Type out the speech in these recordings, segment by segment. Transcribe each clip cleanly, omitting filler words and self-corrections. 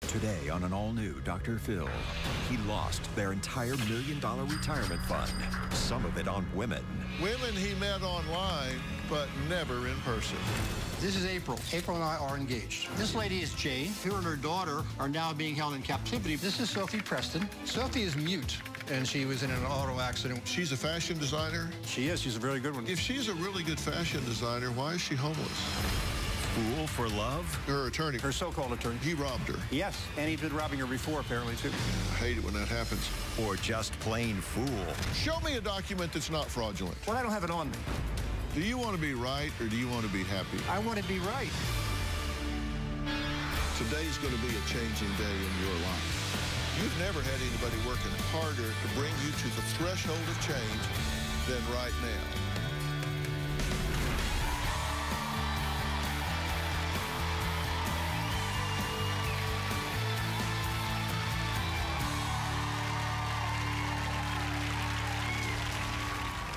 Today on an all-new Dr. Phil, he lost their entire $1 million retirement fund, some of it on women. Women he met online, but never in person. This is April. April and I are engaged. This lady is Jane. Her and her daughter are now being held in captivity. This is Sophie Preston. Sophie is mute, and she was in an auto accident. She's a fashion designer. She is. She's a very good one. If she's a really good fashion designer, why is she homeless? Fool for love? Her attorney. Her so-called attorney. He robbed her. Yes, and he's been robbing her before, apparently, too. I hate it when that happens. Or just plain fool? Show me a document that's not fraudulent. Well, I don't have it on me. Do you want to be right or do you want to be happy? I want to be right. Today's going to be a changing day in your life. You've never had anybody working harder to bring you to the threshold of change than right now.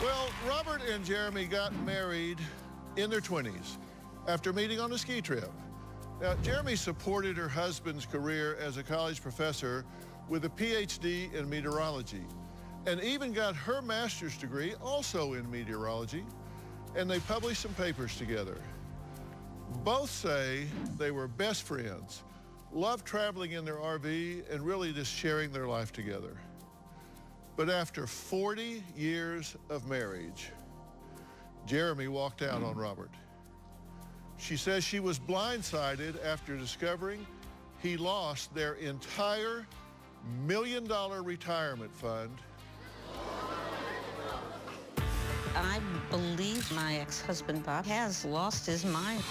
Well, Robert and Jeremy got married in their 20s after meeting on a ski trip. Now, Jeremy supported her husband's career as a college professor with a PhD in meteorology and even got her master's degree also in meteorology, and they published some papers together. Both say they were best friends, loved traveling in their RV, and really just sharing their life together. But after 40 years of marriage, Jeremy walked out on Robert. She says she was blindsided after discovering he lost their entire $1 million retirement fund. I believe my ex-husband, Bob, has lost his mind.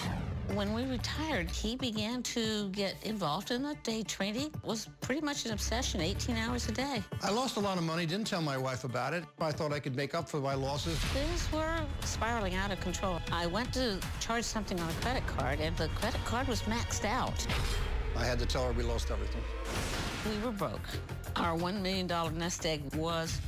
When we retired, he began to get involved in the day trading. It was pretty much an obsession, 18 hours a day. I lost a lot of money, didn't tell my wife about it. I thought I could make up for my losses. Things were spiraling out of control. I went to charge something on a credit card, and the credit card was maxed out. I had to tell her we lost everything. We were broke. Our $1 million nest egg was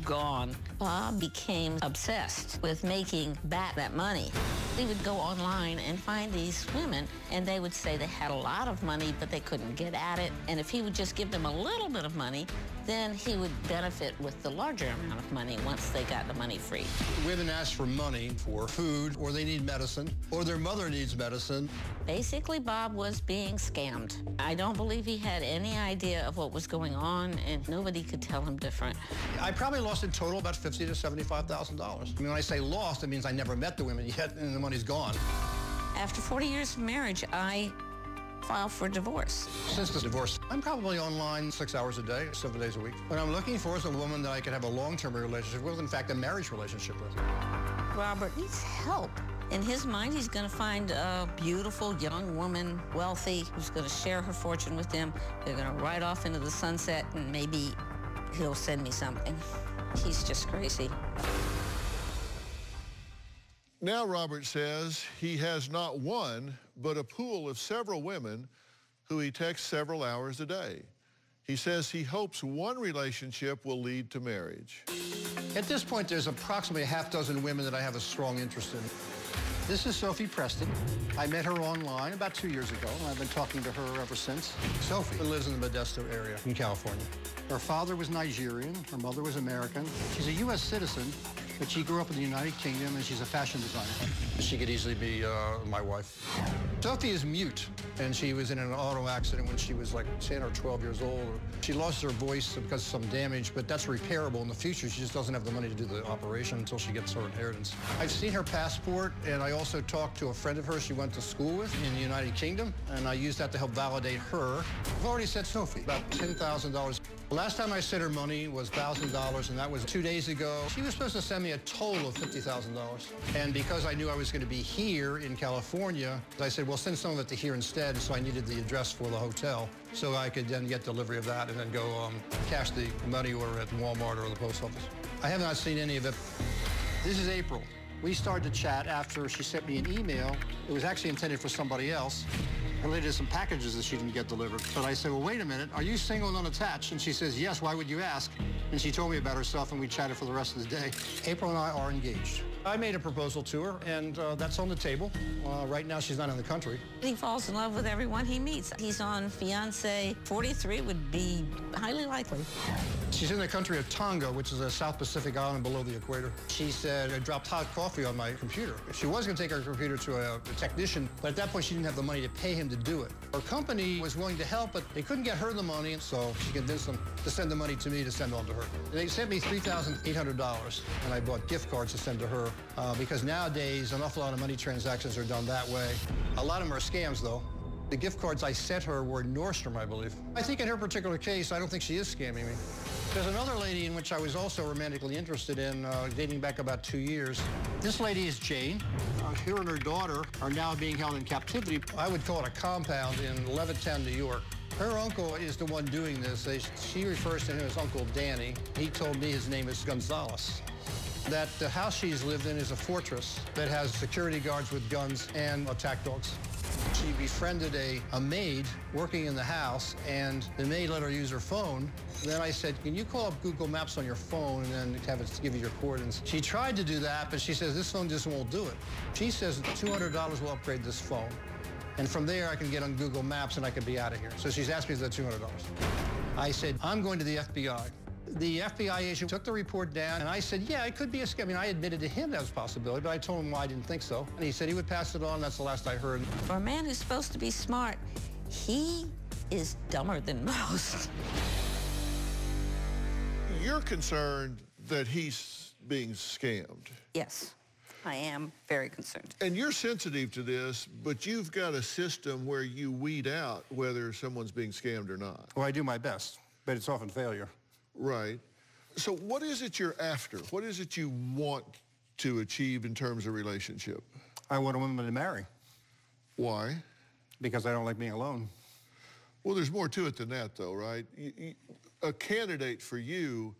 gone. Bob became obsessed with making back that money. He would go online and find these women, and they would say they had a lot of money, but they couldn't get at it. And if he would just give them a little bit of money, then he would benefit with the larger amount of money once they got the money free. Women ask for money for food, or they need medicine, or their mother needs medicine. Basically, Bob was being scammed. I don't believe he had any idea of what was going on, and nobody could tell him different. I probably lost in total about $50,000 to $75,000. I mean, when I say lost, it means I never met the women yet, and the money's gone. After 40 years of marriage, I filed for divorce. Since the divorce, I'm probably online 6 hours a day, 7 days a week. What I'm looking for is a woman that I could have a long-term relationship with, in fact, a marriage relationship with. Robert needs help. In his mind, he's going to find a beautiful young woman, wealthy, who's going to share her fortune with him. They're going to ride off into the sunset, and maybe he'll send me something. He's just crazy. Now Robert says he has not one, but a pool of several women who he texts several hours a day. He says he hopes one relationship will lead to marriage. At this point, there's approximately a half dozen women that I have a strong interest in. This is Sophie Preston. I met her online about 2 years ago, and I've been talking to her ever since. Sophie lives in the Modesto area in California. Her father was Nigerian, her mother was American. She's a U.S. citizen, but she grew up in the United Kingdom, and she's a fashion designer. She could easily be my wife. Sophie is mute, and she was in an auto accident when she was like 10 or 12 years old. She lost her voice because of some damage, but that's repairable in the future. She just doesn't have the money to do the operation until she gets her inheritance. I've seen her passport, and I also talked to a friend of hers she went to school with in the United Kingdom, and I used that to help validate her. I've already said Sophie, about $10,000. Last time I sent her money was $1,000, and that was 2 days ago. She was supposed to send me a total of $50,000. And because I knew I was going to be here in California, I said, well, send some of it to here instead, so I needed the address for the hotel, so I could then get delivery of that and then go cash the money order at Walmart or the post office. I have not seen any of it. This is April. We started to chat after she sent me an email. It was actually intended for somebody else, related to some packages that she didn't get delivered. But I said, well, wait a minute, are you single and unattached? And she says, yes, why would you ask? And she told me about herself, and we chatted for the rest of the day. April and I are engaged. I made a proposal to her, and that's on the table. Right now, she's not in the country. He falls in love with everyone he meets. He's on fiancé 43 would be highly likely. She's in the country of Tonga, which is a South Pacific island below the equator. She said, I dropped hot coffee on my computer. She was going to take her computer to a technician, but at that point, she didn't have the money to pay him to do it. Her company was willing to help, but they couldn't get her the money, so she convinced them to send the money to me to send on to her. They sent me $3,800, and I bought gift cards to send to her, because nowadays, an awful lot of money transactions are done that way. A lot of them are scams, though. The gift cards I sent her were Nordstrom, I believe. I think in her particular case, I don't think she is scamming me. There's another lady in which I was also romantically interested in, dating back about 2 years. This lady is Jane. Her and her daughter are now being held in captivity. I would call it a compound in Levittown, New York. Her uncle is the one doing this. She refers to him as Uncle Danny. He told me his name is Gonzalez. That the house she's lived in is a fortress that has security guards with guns and attack dogs. She befriended a maid working in the house, and the maid let her use her phone. Then I said, can you call up Google Maps on your phone and then have it give you your coordinates? She tried to do that, but she says, this phone just won't do it. She says $200 will upgrade this phone. And from there, I can get on Google Maps and I can be out of here. So she's asked me for that $200. I said, I'm going to the FBI. The FBI agent took the report down, and I said, yeah, it could be a scam. I mean, I admitted to him that was a possibility, but I told him why I didn't think so. And he said he would pass it on. That's the last I heard. For a man who's supposed to be smart, he is dumber than most. You're concerned that he's being scammed. Yes, I am very concerned. And you're sensitive to this, but you've got a system where you weed out whether someone's being scammed or not. Well, I do my best, but it's often failure. Right. So what is it you're after? What is it you want to achieve in terms of relationship? I want a woman to marry. Why? Because I don't like being alone. Well, there's more to it than that, though, right? A candidate for you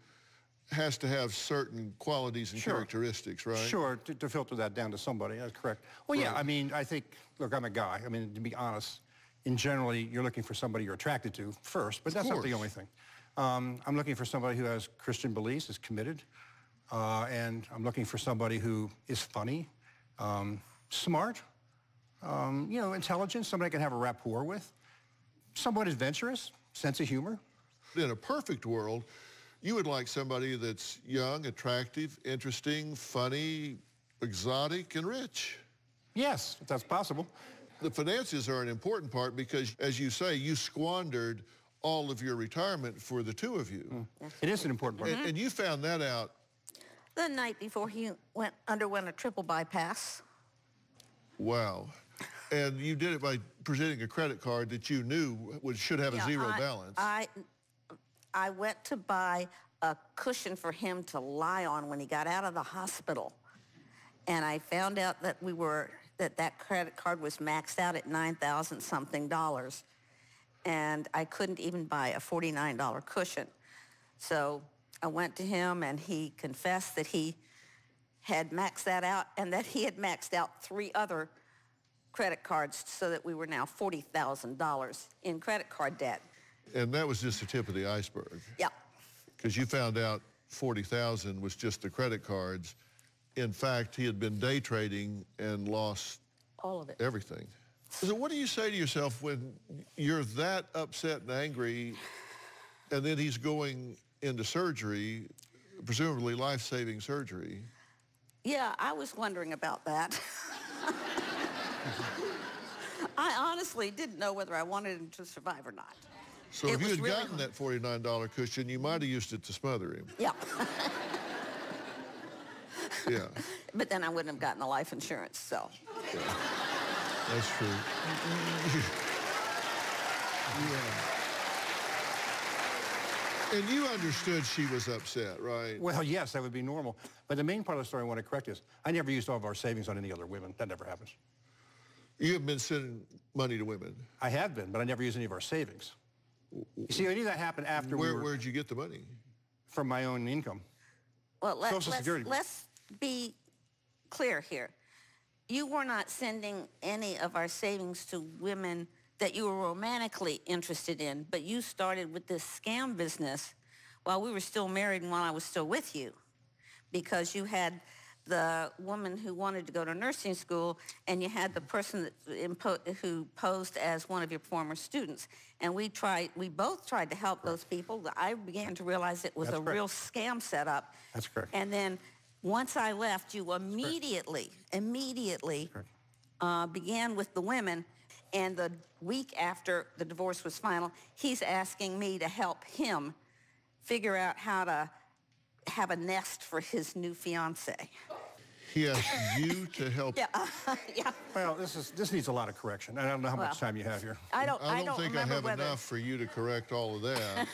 has to have certain qualities and characteristics, right? Sure, to filter that down to somebody, that's correct. Well, yeah, I mean, I think, look, I'm a guy. I mean, to be honest, in generally, you're looking for somebody you're attracted to first, but that's not the only thing. I'm looking for somebody who has Christian beliefs, is committed, and I'm looking for somebody who is funny, smart, you know, intelligent, somebody I can have a rapport with, somewhat adventurous, sense of humor. In a perfect world, you would like somebody that's young, attractive, interesting, funny, exotic, and rich. Yes, if that's possible. The finances are an important part because, as you say, you squandered all of your retirement for the two of you. It is an important part. And you found that out The night before he underwent a triple bypass. Wow. And you did it by presenting a credit card that you knew should have a zero balance. I went to buy a cushion for him to lie on when he got out of the hospital. And I found out that that credit card was maxed out at $9,000 something. And I couldn't even buy a $49 cushion. So I went to him and he confessed that he had maxed that out and that he had maxed out 3 other credit cards so that we were now $40,000 in credit card debt. And that was just the tip of the iceberg. Yeah. Because you found out $40,000 was just the credit cards. In fact, he had been day trading and lost all of it. Everything. So what do you say to yourself when you're that upset and angry and then he's going into surgery, presumably life-saving surgery? Yeah, I was wondering about that. I honestly didn't know whether I wanted him to survive or not. So if you had gotten that $49 cushion, you might have used it to smother him. Yeah. Yeah. But then I wouldn't have gotten the life insurance, so. Yeah. That's true. Yeah. And you understood she was upset, right? Well, yes, that would be normal. But the main part of the story I want to correct is I never used all of our savings on any other women. That never happens. You have been sending money to women? I have been, but I never used any of our savings. You see, any of that happened after Where'd you get the money? From my own income. Well, Social Security. Let's be clear here. You were not sending any of our savings to women that you were romantically interested in, but you started with this scam business while we were still married and while I was still with you, because you had the woman who wanted to go to nursing school, and you had the person who posed as one of your former students. And we both tried to help those people. I began to realize it was a real scam setup. That's correct. And then once I left, you immediately began with the women. And the week after the divorce was final, he's asking me to help him figure out how to have a nest for his new fiance. He asked you to help. Yeah, yeah. Well, this needs a lot of correction. I don't know how much time you have here. I don't think I have enough for you to correct all of that.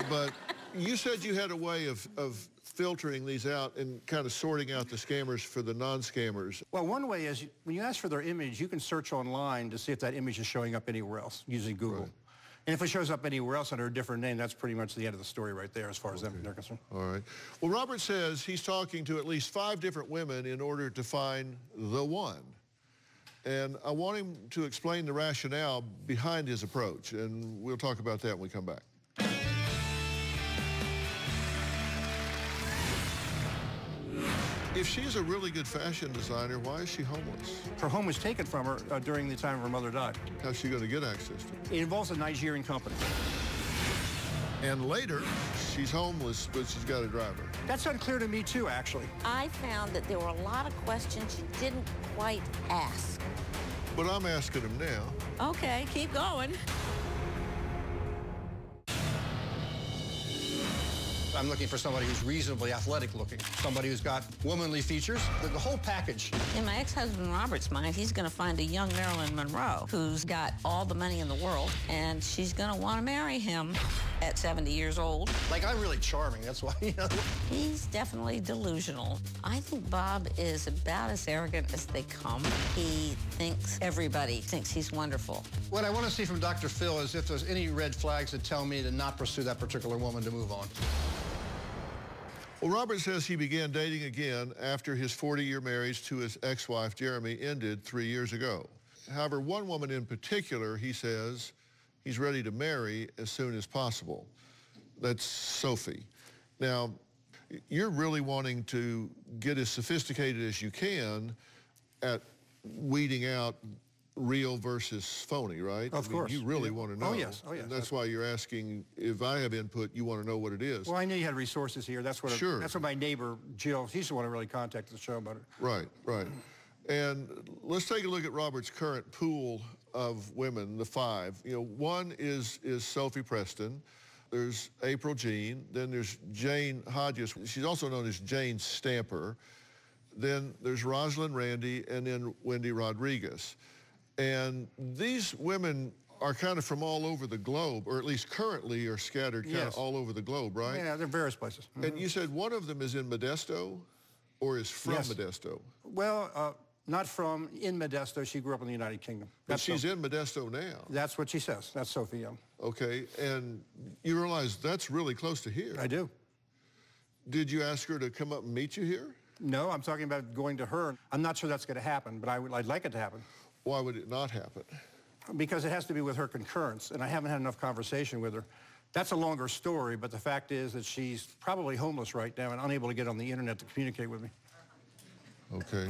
But you said you had a way of filtering these out and kind of sorting out the scammers for the non-scammers. Well, one way is when you ask for their image, you can search online to see if that image is showing up anywhere else using Google. Right. And if it shows up anywhere else under a different name, that's pretty much the end of the story right there as far as they're concerned. All right. Well, Robert says he's talking to at least 5 different women in order to find the one. And I want him to explain the rationale behind his approach, and we'll talk about that when we come back. If she's a really good fashion designer, why is she homeless? Her home was taken from her during the time her mother died. How's she going to get access to it? It involves a Nigerian company. And later, she's homeless, but she's got a driver. That's unclear to me, too, actually. I found that there were a lot of questions you didn't quite ask. But I'm asking them now. Okay, keep going. I'm looking for somebody who's reasonably athletic looking, somebody who's got womanly features, the whole package. In my ex-husband Robert's mind, he's going to find a young Marilyn Monroe who's got all the money in the world, and she's going to want to marry him at 70 years old. Like, I'm really charming, that's why, you know. He's definitely delusional. I think Bob is about as arrogant as they come. He thinks everybody thinks he's wonderful. What I want to see from Dr. Phil is if there's any red flags that tell me to not pursue that particular woman, to move on. Well, Robert says he began dating again after his 40-year marriage to his ex-wife, Jeremy, ended 3 years ago. However, one woman in particular, he says, he's ready to marry as soon as possible. That's Sophie. Now, you're really wanting to get as sophisticated as you can at weeding out real versus phony, right? Of course. You really want to know. Oh, yes. Oh, yes. And that's why you're asking if I have input, you want to know what it is. Well, I knew you had resources here. That's what. Sure. That's what my neighbor, Jill, she's the one who really contacted the show about it. Right, right. And let's take a look at Robert's current pool of women, the 5. You know, one is Sophie Preston. There's April Jean. Then there's Jane Hodges. She's also known as Jane Stamper. Then there's Rosalind Randy, and then Wendy Rodriguez. And these women are kind of from all over the globe, or at least currently are scattered kind of all over the globe, right? Yeah, they're various places. And you said one of them is in Modesto, or is from Modesto? Well, not from in Modesto. She grew up in the United Kingdom. But she's in Modesto now. That's what she says. That's Sophie Young. Okay, and you realize that's really close to here. I do. Did you ask her to come up and meet you here? No, I'm talking about going to her. I'm not sure that's going to happen, but I'd like it to happen. Why would it not happen? Because it has to be with her concurrence, and I haven't had enough conversation with her. That's a longer story, but the fact is that she's probably homeless right now and unable to get on the internet to communicate with me. Okay.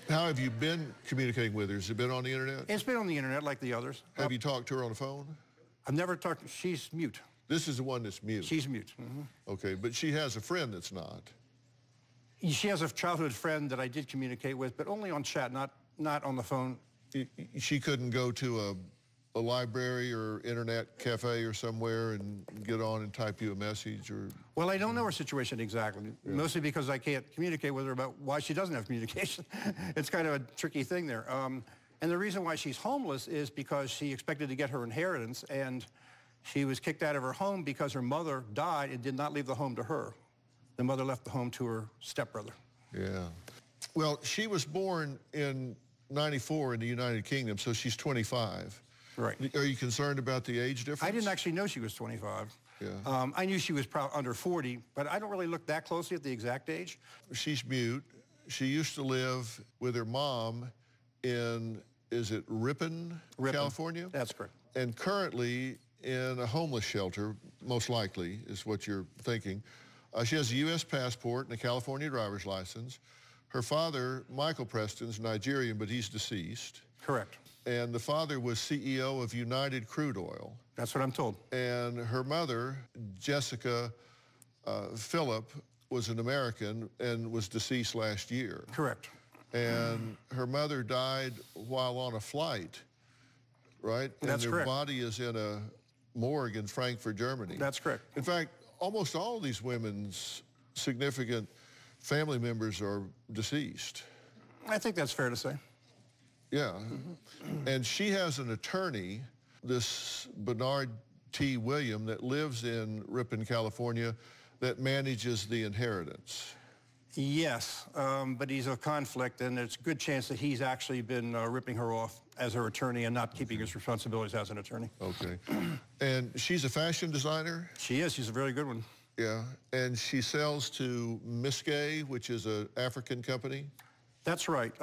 How have you been communicating with her? Has it been on the internet? It's been on the internet like the others. Have you talked to her on the phone? I've never talked. She's mute. This is the one that's mute. She's mute. Okay, but she has a friend that's not. She has a childhood friend that I did communicate with, but only on chat, not on the phone. She couldn't go to a library or internet cafe or somewhere and get on and type you a message, or? Well, I don't know her situation exactly, mostly because I can't communicate with her about why she doesn't have communication. It's kind of a tricky thing there. And the reason why she's homeless is because she expected to get her inheritance, and she was kicked out of her home because her mother died and did not leave the home to her. The mother left the home to her stepbrother. Yeah. Well, she was born in '94 in the United Kingdom, so she's 25. Right. Are you concerned about the age difference? I didn't actually know she was 25. Yeah. I knew she was under 40, but I don't really look that closely at the exact age. She's mute. She used to live with her mom in, is it Ripon, California? That's correct. And currently in a homeless shelter, most likely, is what you're thinking. She has a U.S. passport and a California driver's license. Her father, Michael Preston's Nigerian, but he's deceased. Correct. And the father was CEO of United Crude Oil. That's what I'm told. And her mother, Jessica Phillip, was an American and was deceased last year. Correct. And her mother died while on a flight, right? That's and correct. Her body is in a morgue in Frankfurt, Germany. That's correct. In fact, almost all of these women's significant family members are deceased. I think that's fair to say. Yeah. And she has an attorney, this Bernard T. William, that lives in Ripon, California, that manages the inheritance. Yes, but he's a conflict, and there's a good chance that he's actually been ripping her off as her attorney and not keeping his responsibilities as an attorney. Okay. And she's a fashion designer? She is. She's a very good one. Yeah. And she sells to Miskay, which is an African company? That's right.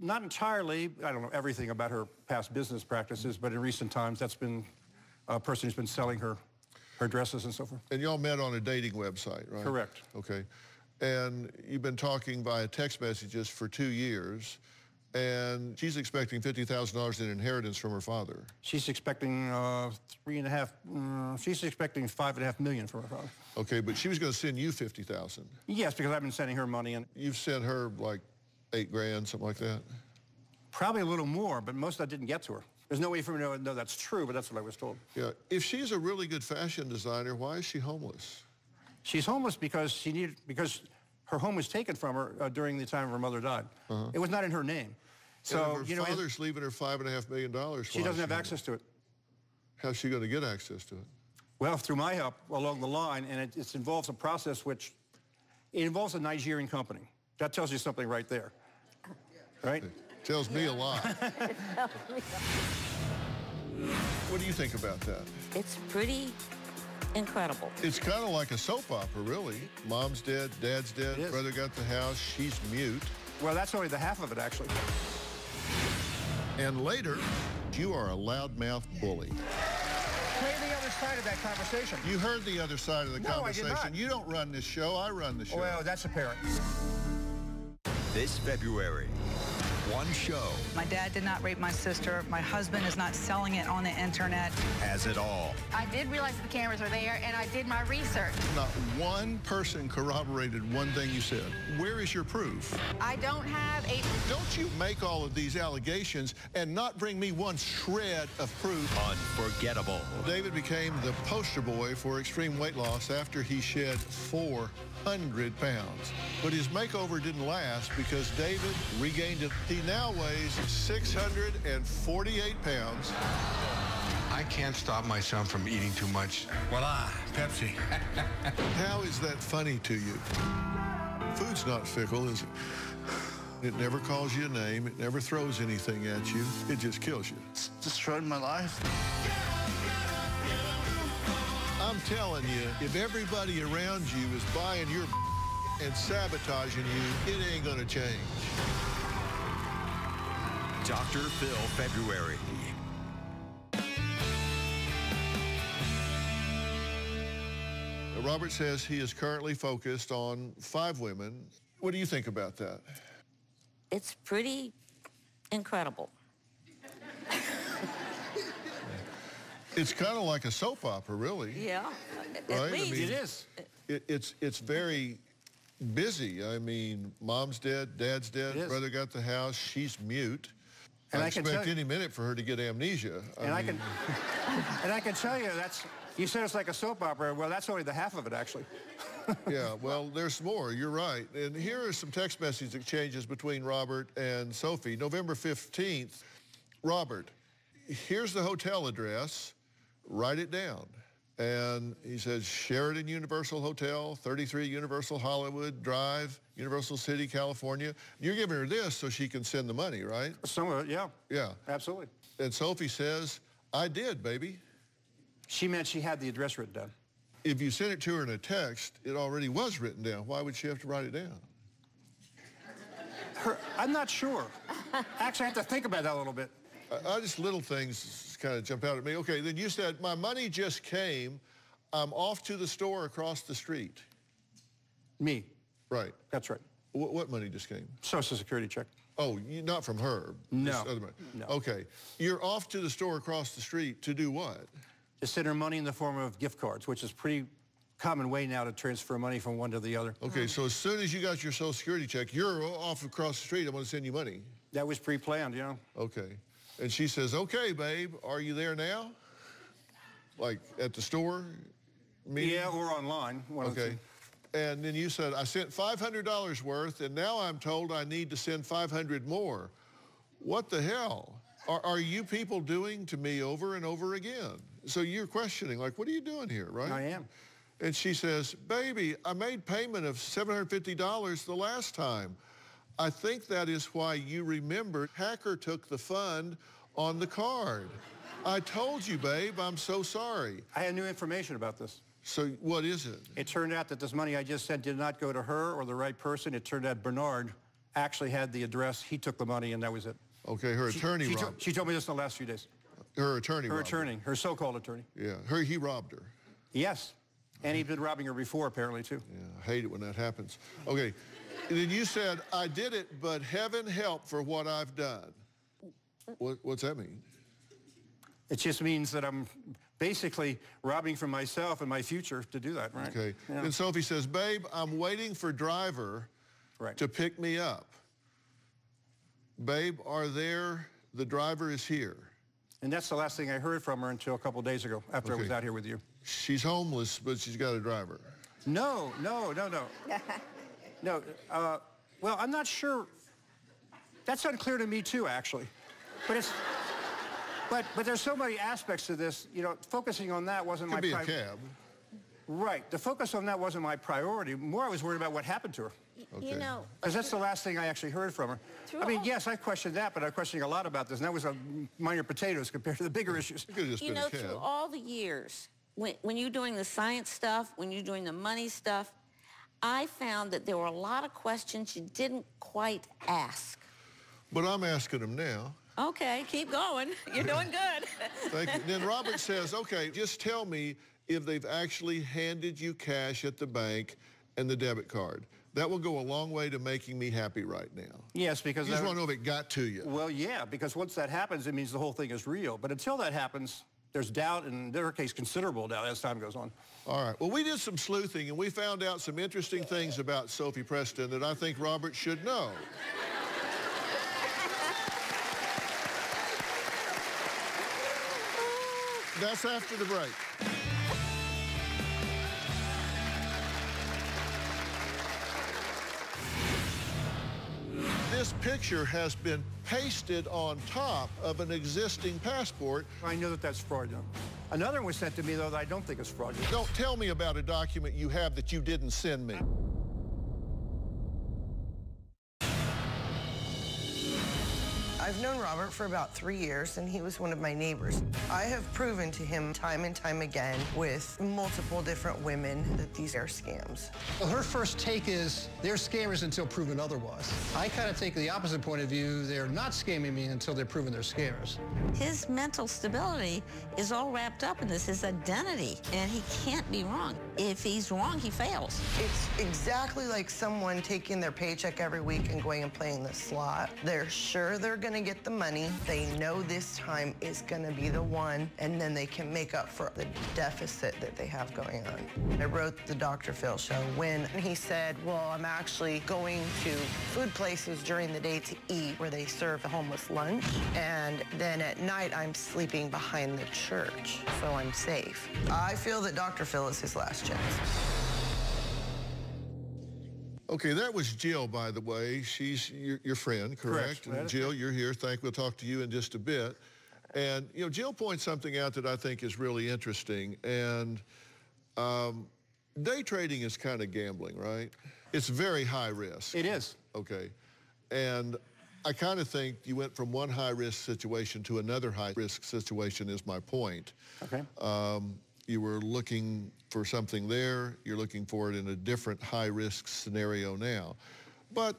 Not entirely. I don't know everything about her past business practices, but in recent times, that's been a person who's been selling her dresses and so forth. And y'all met on a dating website, right? Correct. Okay. And you've been talking via text messages for 2 years, and she's expecting $50,000 in inheritance from her father. She's expecting she's expecting $5.5 million from her father. Okay, but she was going to send you $50,000. Yes, because I've been sending her money, and You've sent her like $8 grand, something like that? probably a little more, but most of that didn't get to her. There's no way for me to know that's true, but that's what I was told. Yeah. If she's a really good fashion designer, why is she homeless? She's homeless because her home was taken from her during the time her mother died. It was not in her name. So, and her father's leaving her $5.5 million. She doesn't have access to it. How's she going to get access to it? Well, through my help along the line, and it involves a process which it involves a Nigerian company. That tells you something right there, right? Tells me a lot. What do you think about that? It's pretty incredible. It's kind of like a soap opera, really. Mom's dead, dad's dead, It is. brother got the house, she's mute. Well, that's only the half of it, actually. And later, you are a loudmouth bully. Play the other side of that conversation. You heard the other side of the No, I did conversation. not. You don't run this show, I run the show. Well, that's apparent. This February, one show My dad did not rape my sister. My husband is not selling it on the internet. has it all. I did realize the cameras were there, and I did my research. Not one person corroborated one thing you said. Where is your proof? I don't have a... Don't you make all of these allegations and not bring me one shred of proof. Unforgettable. David became the poster boy for extreme weight loss after he shed 400 pounds. But his makeover didn't last because David regained it. He now weighs 648 pounds. I can't stop myself from eating too much. Voila, Pepsi. How is that funny to you? Food's not fickle, is it? It never calls you a name. It never throws anything at you. It just kills you. It's destroyed my life. I'm telling you, if everybody around you is buying your and sabotaging you, it ain't gonna change. Dr. Phil February. Robert says he is currently focused on 5 women. What do you think about that? It's pretty incredible. It's kind of like a soap opera, really. Yeah, Right? I at least. mean, It is. It's very busy. I mean, mom's dead, dad's dead, It is. brother got the house, she's mute. And I I can expect tell you- any minute for her to get amnesia. And I can tell you you said it's like a soap opera. Well, that's only the half of it, actually. Yeah, well, there's more. You're right. And here are some text message exchanges between Robert and Sophie. November 15th, Robert, here's the hotel address. Write it down. And he says, Sheraton Universal Hotel, 33 Universal Hollywood Drive, Universal City, California. You're giving her this so she can send the money, right? Some of it, yeah. Yeah. Absolutely. And Sophie says, I did, baby. She meant she had the address written down. If you sent it to her in a text, it already was written down. Why would she have to write it down? I'm not sure. Actually, I have to think about that a little bit. Just little things kind of jump out at me. Okay, then you said, my money just came. I'm off to the store across the street. Me. Right. That's right. What money just came? Social Security check. Oh, not from her? No. This other money. No. Okay. You're off to the store across the street to do what? To send her money in the form of gift cards, which is pretty common way now to transfer money from one to the other. Okay, so as soon as you got your Social Security check, you're off across the street. I'm going to send you money. That was pre-planned, you know. Okay. And she says, okay, babe, are you there now? Like at the store meeting? Yeah, or online. Okay. And then you said, I sent $500 worth, and now I'm told I need to send 500 more. What the hell are you people doing to me over and over again? So you're questioning, like, what are you doing here, right? I am. And she says, baby, I made payment of $750 the last time. I think that is why you remembered hacker took the fund on the card. I told you, babe, I'm so sorry. I had new information about this. So what is it? It turned out that this money I just sent did not go to her or the right person. It turned out Bernard actually had the address. He took the money, and that was it. Okay, her attorney robbed She told me this in the last few days. her attorney Her robbed her. attorney, her so-called attorney. Yeah, he robbed her. Yes. And he'd been robbing her before, apparently, too. Yeah, I hate it when that happens. Okay, then you said, I did it, but heaven help for what I've done. What's that mean? It just means that I'm basically robbing from myself and my future to do that, right? Okay. Yeah. Then Sophie says, babe, I'm waiting for driver to pick me up. Babe, the driver is here. And that's the last thing I heard from her until a couple of days ago, after I was out here with you. She's homeless, but she's got a driver. No. No, well, I'm not sure. That's unclear to me, too, actually. But it's... But there's so many aspects to this, you know, focusing on that wasn't my priority. Could be a cab. Right. The focus on that wasn't my priority. More I was worried about what happened to her. Okay. You know... Because that's the last thing I actually heard from her. I mean, yes, I questioned that, but I'm questioning a lot about this, and that was a minor potatoes compared to the bigger issues. It could have just been a cab. Through all the years, when you're doing the science stuff, when you're doing the money stuff, I found that there were a lot of questions you didn't quite ask. But I'm asking them now. Okay, keep going. You're doing good. Thank you. Then Robert says, okay, just tell me if they've actually handed you cash at the bank and the debit card. That will go a long way to making me happy right now. Yes, because... You just want to know if it got to you. Well, yeah, because once that happens, it means the whole thing is real. But until that happens, there's doubt, and in their case, considerable doubt as time goes on. All right. Well, we did some sleuthing, and we found out some interesting things about Sophie Preston that I think Robert should know. That's after the break. This picture has been pasted on top of an existing passport. I know that that's fraudulent. Another one was sent to me, though, that I don't think is fraudulent. Don't tell me about a document you have that you didn't send me. I've known Robert for about 3 years, and he was one of my neighbors. I have proven to him time and time again with multiple different women that these are scams. Well, her first take is they're scammers until proven otherwise. I kind of take the opposite point of view. They're not scamming me until they're proven they're scammers. His mental stability is all wrapped up in this, his identity, and he can't be wrong. If he's wrong, he fails. It's exactly like someone taking their paycheck every week and going and playing the slot. They're sure they're going to get the money. They know this time is going to be the one, and then they can make up for the deficit that they have going on. I wrote the Dr. Phil show when he said, well, I'm actually going to food places during the day to eat where they serve the homeless lunch, and then at night I'm sleeping behind the church, so I'm safe. I feel that Dr. Phil is his last chance. Okay, that was Jill, by the way. She's your friend, correct? And Jill, you're here. We'll talk to you in just a bit. And, you know, Jill points something out that I think is really interesting. And day trading is kind of gambling, right? It's very high risk. It is. Okay. And I kind of think you went from one high-risk situation to another high-risk situation is my point. Okay. You were looking for something there. You're looking for it in a different high-risk scenario now. But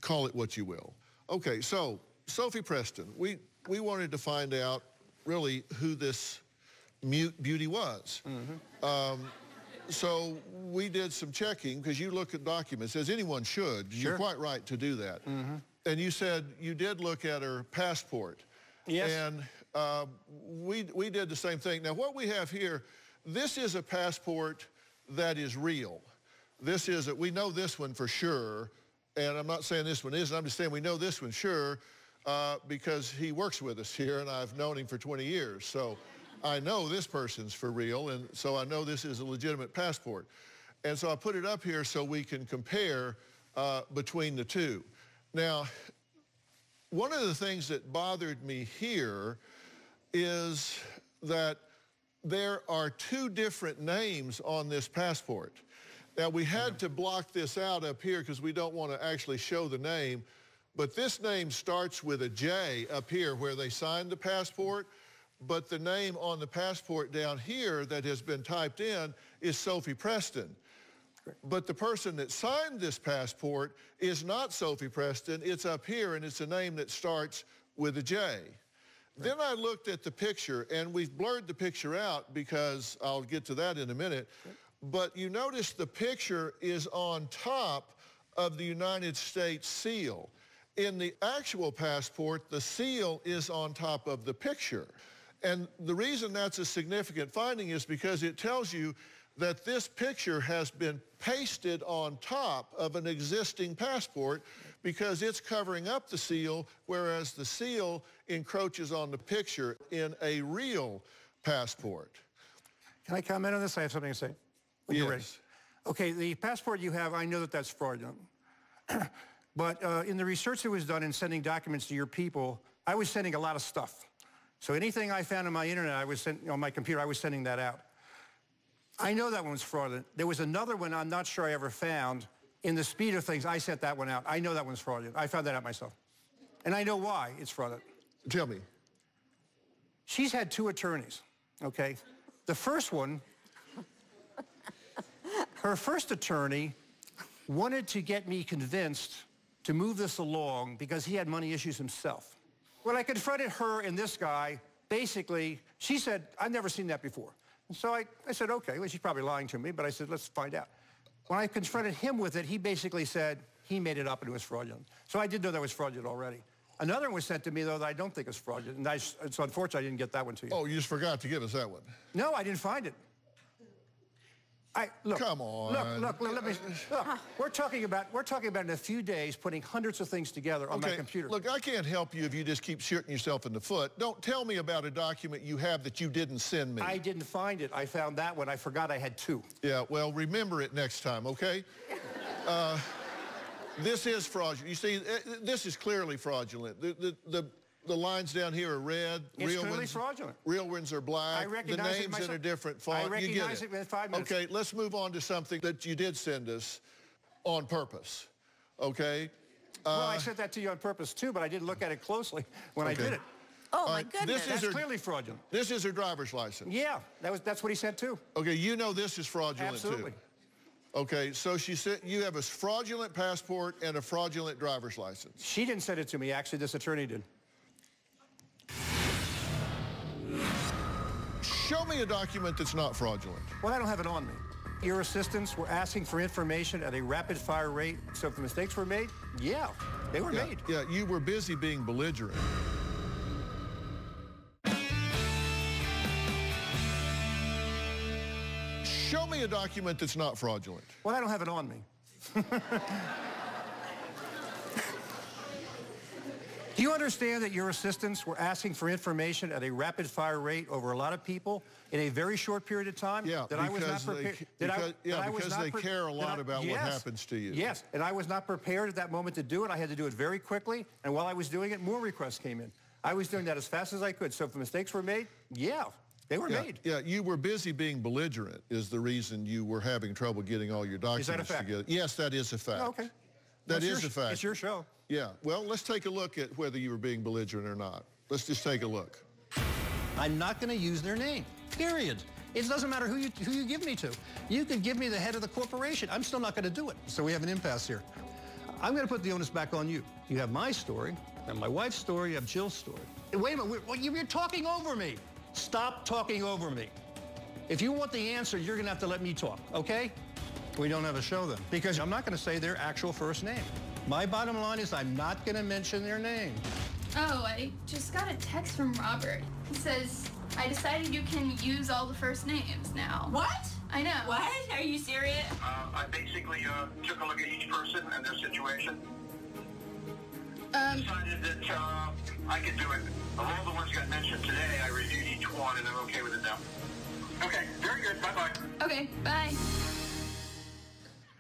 call it what you will. Okay, so Sophie Preston, we wanted to find out really who this mute beauty was. So we did some checking because you look at documents, as anyone should. Sure. You're quite right to do that. Mm-hmm. And you said you did look at her passport. Yes. And we did the same thing. Now, what we have here, this is a passport that is real. We know this one for sure, and I'm not saying this one isn't. I'm just saying we know this one sure because he works with us here, and I've known him for 20 years. So I know this person's for real, and so I know this is a legitimate passport. And so I put it up here so we can compare between the two. Now, one of the things that bothered me here is that there are two different names on this passport. Now, we had to block this out up here because we don't want to actually show the name, but this name starts with a J up here where they signed the passport, but the name on the passport down here that has been typed in is Sophie Preston. But the person that signed this passport is not Sophie Preston. It's up here, and it's a name that starts with a J. Right. Then I looked at the picture, and we've blurred the picture out because I'll get to that in a minute. Right. But you notice the picture is on top of the United States seal. In the actual passport, the seal is on top of the picture. And the reason that's a significant finding is because it tells you that this picture has been pasted on top of an existing passport because it's covering up the seal, whereas the seal encroaches on the picture in a real passport. Can I comment on this? I have something to say. When you're ready. Okay, the passport you have, I know that that's fraudulent. But in the research that was done in sending documents to your people, I was sending a lot of stuff. So anything I found on my internet, on my computer, I was sending that out. I know that one was fraudulent. There was another one I'm not sure I ever found. In the speed of things, I sent that one out. I know that one's fraudulent. I found that out myself. And I know why it's fraudulent. Tell me. She's had 2 attorneys, okay? The first one, her first attorney wanted to get me convinced to move this along because he had money issues himself. When I confronted her and this guy, basically, she said, I've never seen that before. And so I said, okay, well, she's probably lying to me, but I said, let's find out. When I confronted him with it, he basically said he made it up and it was fraudulent. So I did know that was fraudulent already. Another one was sent to me, though, that I don't think is fraudulent, and so unfortunately, I didn't get that one to you. Oh, you just forgot to give us that one. No, I didn't find it. Look, come on. Look, we're talking about in a few days putting hundreds of things together on my computer. Look, I can't help you if you just keep shooting yourself in the foot. Don't tell me about a document you have that you didn't send me. I didn't find it. I found that one. I forgot I had 2. Yeah, well, remember it next time, okay? This is fraudulent. You see, this is clearly fraudulent. The lines down here are red. It's clearly fraudulent. Real ones are black. I recognize the name's in a different font. I recognize it in 5 minutes. Okay, let's move on to something that you did send us on purpose, okay? Well, I sent that to you on purpose, too, but I didn't look at it closely when I did it. Oh, my goodness. That's clearly fraudulent. This is her driver's license. Yeah, that's what he sent, too. Okay, you know this is fraudulent, Absolutely. too. Okay, so she said you have a fraudulent passport and a fraudulent driver's license. She didn't send it to me. Actually, this attorney did. Show me a document that's not fraudulent. Well, I don't have it on me. Your assistants were asking for information at a rapid-fire rate, so if the mistakes were made, yeah, they were made. Yeah, you were busy being belligerent. Show me a document that's not fraudulent. Well, I don't have it on me. Do you understand that your assistants were asking for information at a rapid-fire rate over a lot of people in a very short period of time? Yeah, that I was not prepared. Because they care a lot about what happens to you. Yes, and I was not prepared at that moment to do it. I had to do it very quickly, and while I was doing it, more requests came in. I was doing that as fast as I could, so if mistakes were made, yeah, they were made. Yeah, you were busy being belligerent is the reason you were having trouble getting all your documents together. Is that a fact? Yes, that is a fact. Oh, okay. That is a fact. It's your show. Yeah, well, let's take a look at whether you were being belligerent or not. Let's just take a look. I'm not going to use their name, period. It doesn't matter who you give me to. You could give me the head of the corporation. I'm still not going to do it. So we have an impasse here. I'm going to put the onus back on you. You have my story, and my wife's story, you have Jill's story. Wait a minute, you're talking over me. Stop talking over me. If you want the answer, you're going to have to let me talk, okay? We don't have a show then, because I'm not going to say their actual first name. My bottom line is I'm not going to mention their name. Oh, I just got a text from Robert. He says, I decided you can use all the first names now. What? I know. What? Are you serious? I basically took a look at each person and their situation. Decided that I could do it. Of all the ones that got mentioned today, I reviewed each one and I'm okay with it now. Okay, very good. Bye-bye. Okay, bye.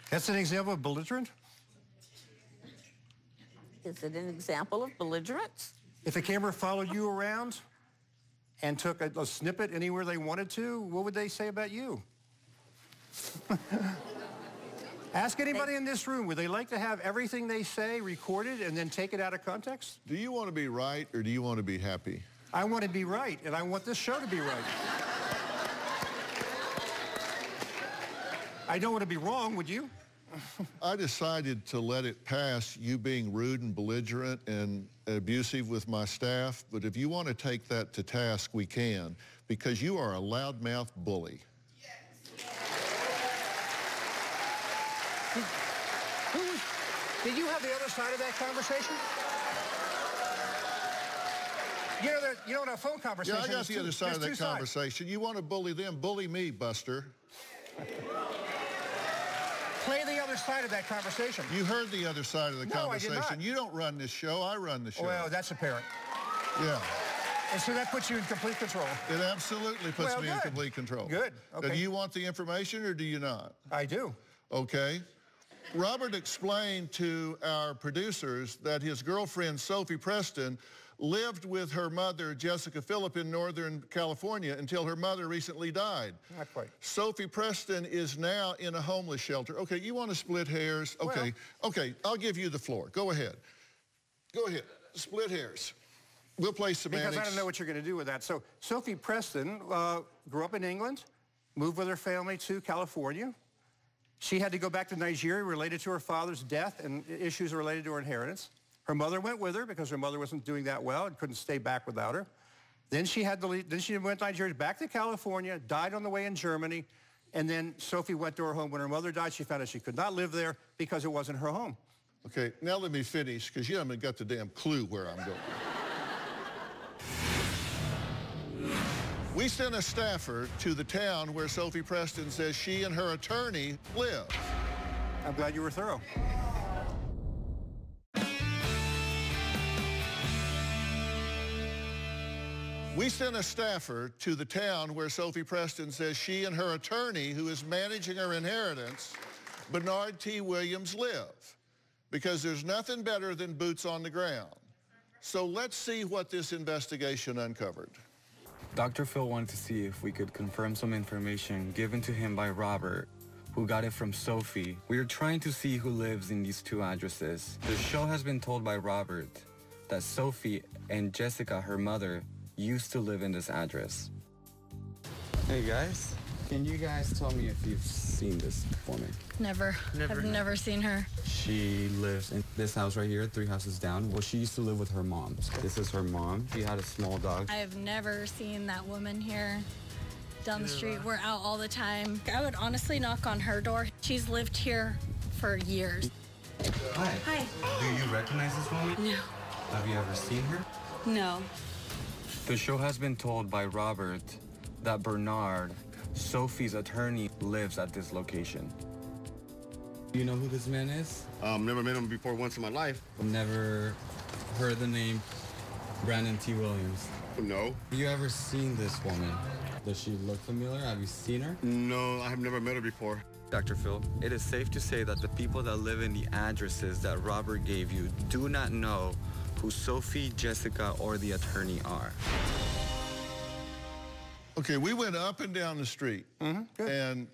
That's an example of belligerent? Is it an example of belligerence? If a camera followed you around and took a snippet anywhere they wanted to, what would they say about you? Ask anybody in this room, would they like to have everything they say recorded and then take it out of context? Do you want to be right or do you want to be happy? I want to be right, and I want this show to be right. I don't want to be wrong, would you? I decided to let it pass, you being rude and belligerent and abusive with my staff, but if you want to take that to task, we can, because you are a loudmouth bully. Did you have the other side of that conversation? You know, in a phone conversation... Yeah, I got the other side of that conversation. You want to bully them, bully me, Buster. Play the other side of that conversation. You heard the other side of the conversation. I did not. You don't run this show, I run the show. Well, that's apparent. Yeah. And so that puts you in complete control. It absolutely puts me in complete control. Good. Okay. Now, do you want the information or do you not? I do. Okay. Robert explained to our producers that his girlfriend, Sophie Preston, lived with her mother, Jessica Phillip, in Northern California until her mother recently died. Not quite. Sophie Preston is now in a homeless shelter. Okay, you want to split hairs? Okay, okay, I'll give you the floor. Go ahead. Go ahead. Split hairs. We'll play semantics. Because I don't know what you're going to do with that. So Sophie Preston grew up in England, moved with her family to California. She had to go back to Nigeria related to her father's death and issues related to her inheritance. Her mother went with her because her mother wasn't doing that well and couldn't stay back without her. Then she had to leave. Then she went to Nigeria, back to California, died on the way in Germany, and then Sophie went to her home. When her mother died, she found out she could not live there because it wasn't her home. Okay, now let me finish, because you haven't got the damn clue where I'm going. We sent a staffer to the town where Sophie Preston says she and her attorney live. I'm glad you were thorough. We sent a staffer to the town where Sophie Preston says she and her attorney, who is managing her inheritance, Bernard T. Williams, live, because there's nothing better than boots on the ground. So let's see what this investigation uncovered. Dr. Phil wanted to see if we could confirm some information given to him by Robert, who got it from Sophie. We are trying to see who lives in these two addresses. The show has been told by Robert that Sophie and Jessica, her mother, used to live in this address. Hey guys, can you guys tell me if you've seen this woman? Never. I've never seen her. She lives in this house right here, 3 houses down. Well, she used to live with her mom. This is her mom. She had a small dog. I've never seen that woman here down the street. We're out all the time. I would honestly knock on her door. She's lived here for years. Hi. Hi. Do you recognize this woman? No. Have you ever seen her? No. The show has been told by Robert that Bernard, Sophie's attorney, lives at this location. Do you know who this man is? Never met him before once in my life. Never heard the name Brandon T. Williams? No. Have you ever seen this woman? Does she look familiar? Have you seen her? No, I have never met her before. Dr. Phil, it is safe to say that the people that live in the addresses that Robert gave you do not know who Sophie, Jessica, or the attorney are. Okay, we went up and down the street, and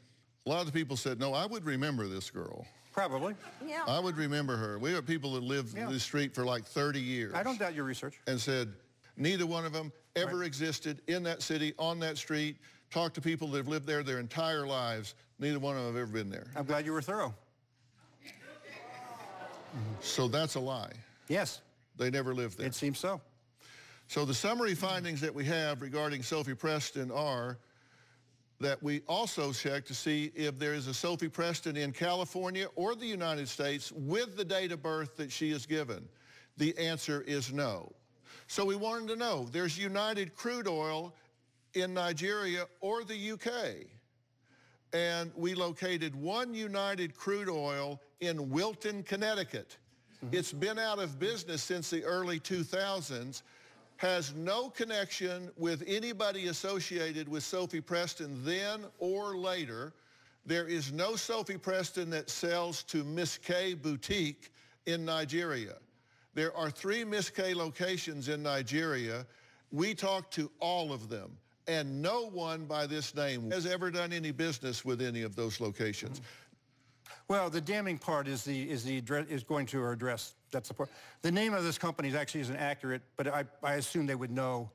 a lot of the people said, no, I would remember this girl. Probably. Yeah. I would remember her. We have people that lived this street for like 30 years. I don't doubt your research. And said, neither one of them ever existed in that city, on that street. Talked to people that have lived there their entire lives. Neither one of them have ever been there. I'm glad you were thorough. So that's a lie. Yes. They never lived there. It seems so. So the summary findings that we have regarding Sophie Preston are that we also check to see if there is a Sophie Preston in California or the United States with the date of birth that she is given. The answer is no. So we wanted to know, there's United Crude Oil in Nigeria or the UK. And we located one United Crude Oil in Wilton, Connecticut. It's been out of business since the early 2000s, has no connection with anybody associated with Sophie Preston then or later. There is no Sophie Preston that sells to Miss K Boutique in Nigeria. There are 3 Miss K locations in Nigeria. We talked to all of them, and no one by this name has ever done any business with any of those locations. Well, the damning part is going to our address. That's the part. The name of this company actually isn't accurate, but I assume they would know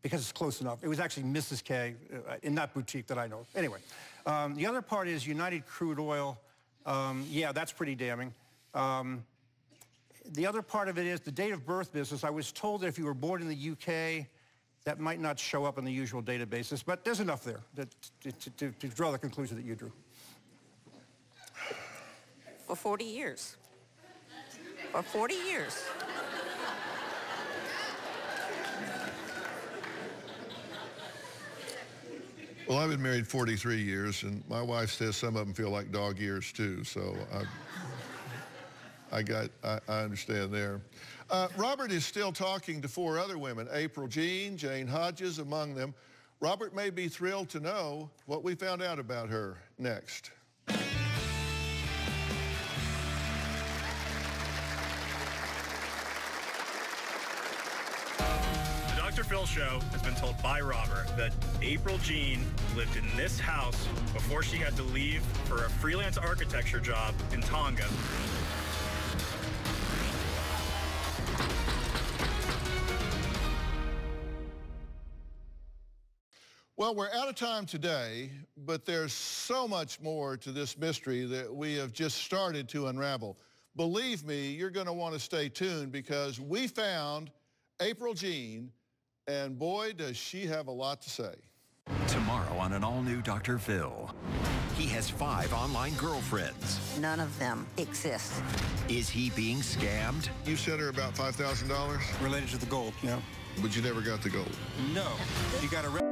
because it's close enough. It was actually Mrs. K in that boutique that I know. Anyway, the other part is United Crude Oil. Yeah, that's pretty damning. The other part of it is the date of birth business. I was told that if you were born in the UK, that might not show up in the usual databases, but there's enough there to draw the conclusion that you drew. For 40 years. For 40 years. Well, I've been married 43 years, and my wife says some of them feel like dog years too, so I understand there. Robert is still talking to 4 other women, April Jean, Jane Hodges among them. Robert may be thrilled to know what we found out about her next. Dr. Phil Show has been told by Robert that April Jean lived in this house before she had to leave for a freelance architecture job in Tonga. Well, we're out of time today, but there's so much more to this mystery that we have just started to unravel. Believe me, you're going to want to stay tuned because we found April Jean, and boy, does she have a lot to say. Tomorrow on an all-new Dr. Phil. He has 5 online girlfriends. None of them exist. Is he being scammed? You sent her about $5,000? Related to the gold, yeah. But you never got the gold? No. You got a...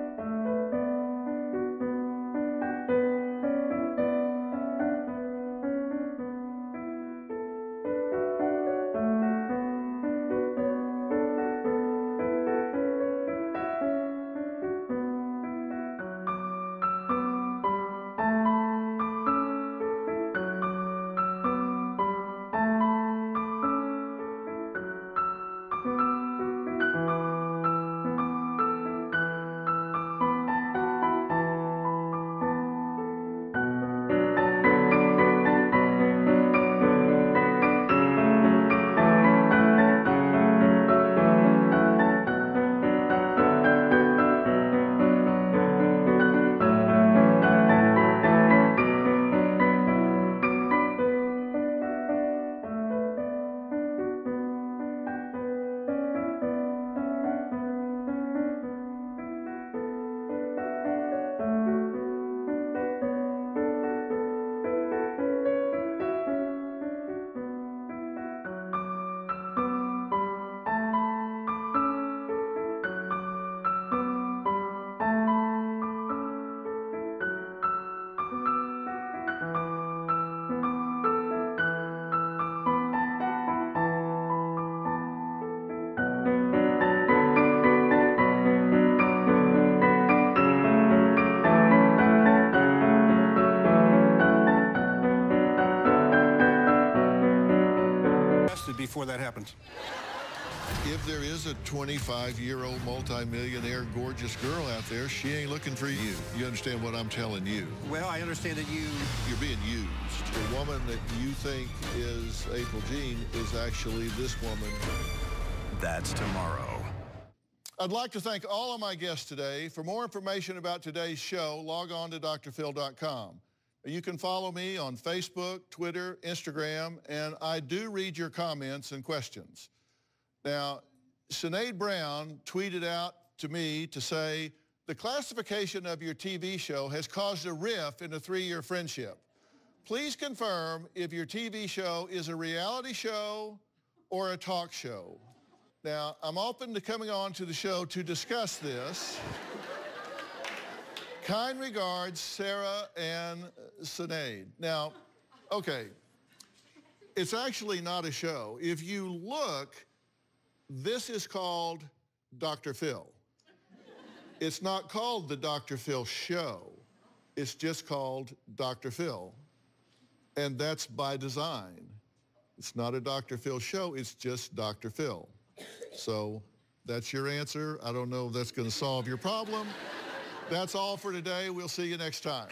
before that happens. If there is a 25-year-old multimillionaire gorgeous girl out there, she ain't looking for you. You understand what I'm telling you? Well, I understand that you're being used. The woman that you think is April Jean is actually this woman. That's tomorrow. I'd like to thank all of my guests today. For more information about today's show, log on to drphil.com. You can follow me on Facebook, Twitter, Instagram, and I do read your comments and questions. Now, Sinead Brown tweeted out to me to say, The classification of your TV show has caused a rift in a 3-year friendship. Please confirm if your TV show is a reality show or a talk show. Now, I'm open to coming on to the show to discuss this. Kind regards, Sarah and Sinead. Now, okay, it's actually not a show. If you look, this is called Dr. Phil. It's not called the Dr. Phil Show. It's just called Dr. Phil. And that's by design. It's not a Dr. Phil show, it's just Dr. Phil. So that's your answer. I don't know if that's going to solve your problem. That's all for today. We'll see you next time.